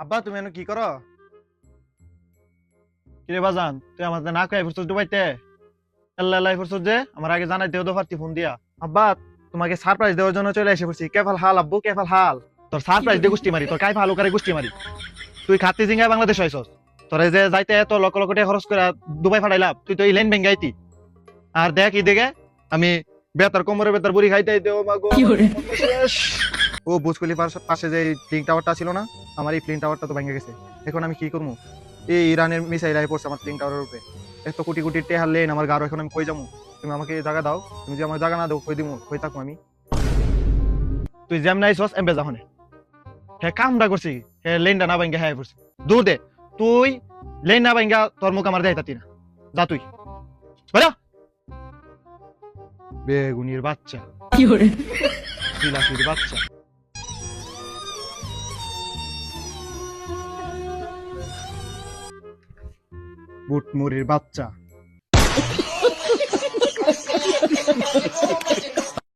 আব্বা তুমি এনে কি করো? কিরে বাজান তুই আমাদের না কয়ে ফুরছস ডুবাইতে? আল্লাহ আল্লাহ ফুরছস যে আমার আগে জানাই দেও তো পারতি ফোন দিয়া। আব্বা তোমাকে সারপ্রাইজ দেওয়ার জন্য চলে এসে পড়ছি। কেফাল হাল আব্বু কেফাল হাল? তোর সারপ্রাইজ দিয়ে গুষ্টি মারি, তোর কাই ভালো করে গুষ্টি মারি। তুই খাতি জিঙ্গায় বাংলাদেশ হইছস, তোরে যে যাইতে এত লক্ষ লক্ষ টাকা খরচ করে দুবাই ফাটাইলাম, তুই তো এই লেন ভেঙ্গাইতি। আর দেখ ই দেখে আমি বেতার কোমরে বেতার বুড়ি খাইতে দেও মাগো। ও বুজকুলি পাশে যে প্লেন টাওয়ারটা ছিল না, আমার এই প্লেন টাওয়ারটা তো ভেঙে গেছে। এখন আমি কি করবো? এই ইরানের মিসাইল আই পড়ছে আমার প্লেন টাওয়ারের উপরে। এত কোটি কোটি টেহার লেন আমার গাড়ো, এখন আমি কই যাবো? তুমি আমাকে জায়গা দাও, তুমি যে আমার জায়গা না দাও কই দিমু, কই থাকবো আমি? তুই যেম নাইছস এমবে যাহনে হে কামটা করছি, হে লেনটা না ভাঙ্গা হ্যাঁ পড়ছি। দূর দে, তুই লেন না ভাঙ্গা তোর মুখ আমার দেখাইতাতি না। যা তুই বেরা, বেগুনির বাচ্চা, বিলাসির বাচ্চা। বুটমুড়ির বাচ্চা।